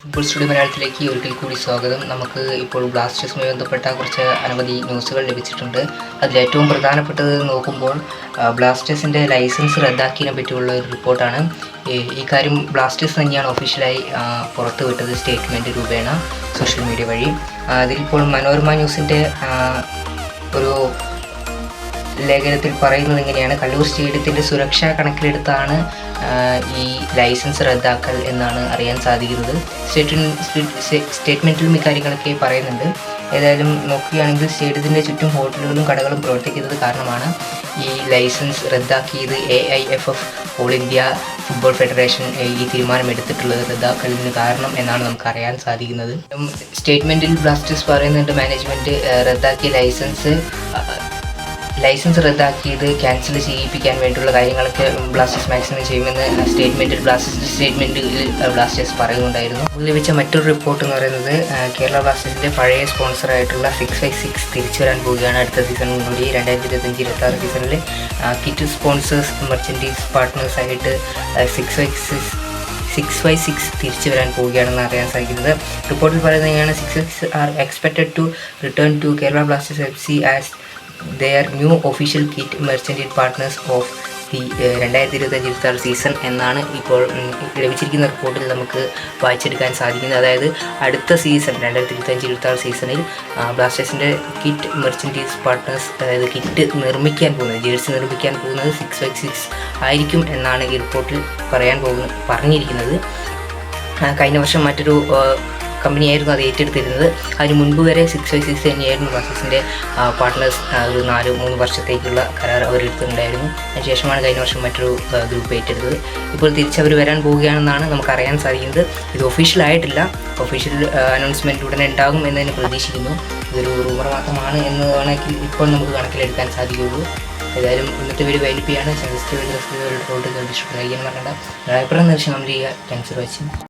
Football studio മലയാളത്തിലേക്ക് ഒരിക്കൽ കൂടി സ്വാഗതം. നമുക്ക് ഇപ്പോൾ ബ്ലാസ്റ്റേഴ്സുമായി ബന്ധപ്പെട്ട കുറച്ച് അനവധി ന്യൂസുകൾ ലഭിച്ചിട്ടുണ്ട്. അതിലേറ്റവും പ്രധാനപ്പെട്ടത് നോക്കുമ്പോൾ ബ്ലാസ്റ്റേഴ്സിൻ്റെ ലൈസൻസ് റദ്ദാക്കിയതിനെ പറ്റിയുള്ള ഒരു റിപ്പോർട്ടാണ്. ഈ കാര്യം ബ്ലാസ്റ്റേഴ്സ് തന്നെയാണ് ഒഫീഷ്യലായി പുറത്തുവിട്ടത് സ്റ്റേറ്റ്മെൻറ്റ് രൂപേണ സോഷ്യൽ മീഡിയ വഴി. അതിലിപ്പോൾ മനോരമ ന്യൂസിൻ്റെ ഒരു ലേഖനത്തിൽ പറയുന്നത് എങ്ങനെയാണ്: കല്ലൂർ സ്റ്റേഡിയത്തിൻ്റെ സുരക്ഷ കണക്കിലെടുത്താണ് ഈ ലൈസൻസ് റദ്ദാക്കൽ എന്നാണ് അറിയാൻ സാധിക്കുന്നത്. സ്റ്റേറ്റ്മെൻറ്റിലും ഇക്കാര്യങ്ങളൊക്കെ പറയുന്നുണ്ട്. ഏതായാലും നോക്കുകയാണെങ്കിൽ സ്റ്റേഡിയത്തിൻ്റെ ചുറ്റും ഹോട്ടലുകളും കടകളും പ്രവർത്തിക്കുന്നത് കാരണമാണ് ഈ ലൈസൻസ് റദ്ദാക്കിയത്. AIFF all India football federation ഈ തീരുമാനമെടുത്തിട്ടുള്ളത് റദ്ദാക്കലിന് കാരണം എന്നാണ് നമുക്ക് അറിയാൻ സാധിക്കുന്നത്. സ്റ്റേറ്റ്മെൻറ്റിൽ ബ്ലാസ്റ്റേഴ്സ് പറയുന്നുണ്ട്, മാനേജ്മെൻറ്റ് റദ്ദാക്കിയ ലൈസൻസ് റദ്ദാക്കിയത് ക്യാൻസൽ ചെയ്യിപ്പിക്കാൻ വേണ്ടിയുള്ള കാര്യങ്ങളൊക്കെ ബ്ലാസ്റ്റേഴ്സ് മാക്സിമം ചെയ്യുമെന്ന് സ്റ്റേറ്റ്മെൻറ്റിൽ ബ്ലാസ്റ്റേഴ്സ് പറയുന്നുണ്ടായിരുന്നു. ലഭിച്ച മറ്റൊരു റിപ്പോർട്ട് എന്ന് പറയുന്നത് കേരള ബ്ലാസ്റ്റേഴ്സിൻ്റെ പഴയ സ്പോൺസറായിട്ടുള്ള 6x6 തിരിച്ചു വരാൻ പോവുകയാണ്. അടുത്ത സീസണിലൂടെ 2025-26 സീസണിൽ കിറ്റ് സ്പോൺസേഴ്സ് മെർച്ചൻഡീസ് പാർട്ട്നേഴ്സായിട്ട് 6x6 തിരിച്ചു വരാൻ പോവുകയാണെന്ന് അറിയാൻ സാധിക്കുന്നത്. റിപ്പോർട്ടിൽ പറയുന്നതാണ്, 6x6 are expected to return to Kerala Blasters FC as their new official kit merchandise partners of the 2025-26 season എന്നാണ് ഇപ്പോൾ ലഭിച്ചിരിക്കുന്ന റിപ്പോർട്ടിൽ നമുക്ക് വായിച്ചെടുക്കാൻ സാധിക്കുന്നത്. അതായത് അടുത്ത സീസൺ 2025-26 സീസണിൽ ബ്ലാസ്റ്റേഴ്സിൻ്റെ കിറ്റ് മെർച്ചൻഡീസ് പാർട്ട്നേഴ്സ്, അതായത് കിറ്റ് നിർമ്മിക്കാൻ പോകുന്നത്, ജേഴ്സി നിർമ്മിക്കാൻ പോകുന്നത് 6x6 ആയിരിക്കും എന്നാണ് ഈ റിപ്പോർട്ടിൽ പറഞ്ഞിരിക്കുന്നത്. കഴിഞ്ഞ വർഷം മറ്റൊരു കമ്പനിയായിരുന്നു അത് ഏറ്റെടുത്തിരുന്നത്. അതിന് മുൻപ് വരെ 6x6 തന്നെയായിരുന്നു ബ്ലാസ്റ്റേഴ്സിൻ്റെ പാർട്ട്നേഴ്സ്. ഒരു 3 വർഷത്തേക്കുള്ള കരാർ അവരെടുത്തിട്ടുണ്ടായിരുന്നു. അതിനുശേഷമാണ് കഴിഞ്ഞ വർഷം മറ്റൊരു ഗ്രൂപ്പ് ഏറ്റെടുത്തത്. ഇപ്പോൾ തിരിച്ചവർ വരാൻ പോവുകയാണെന്നാണ് നമുക്ക് അറിയാൻ സാധിക്കുന്നത്. ഇത് ഒഫീഷ്യലായിട്ടില്ല. ഒഫീഷ്യൽ അനൗൺസ്മെൻറ്റ് ഉടനെ ഉണ്ടാകും എന്നതിന് പ്രതീക്ഷിക്കുന്നു. ഇതൊരു റൂമർ മാത്രമാണ് എന്ന് വേണമെങ്കിൽ ഇപ്പോൾ നമുക്ക് കണക്കിലെടുക്കാൻ സാധിക്കുകയുള്ളൂ. ഏതായാലും ഇന്നത്തെ വീഡിയോ വൈകിപ്പിയാണ്. സബ്സ്ക്രൈബ് ചെയ്ത് കണ്ടിട്ട് അറിയിക്കാൻ മറക്കണ്ട. അഭിപ്രായം നിർദ്ദേശം കമൻറ്റ് ചെയ്യുക. Thanks for watching.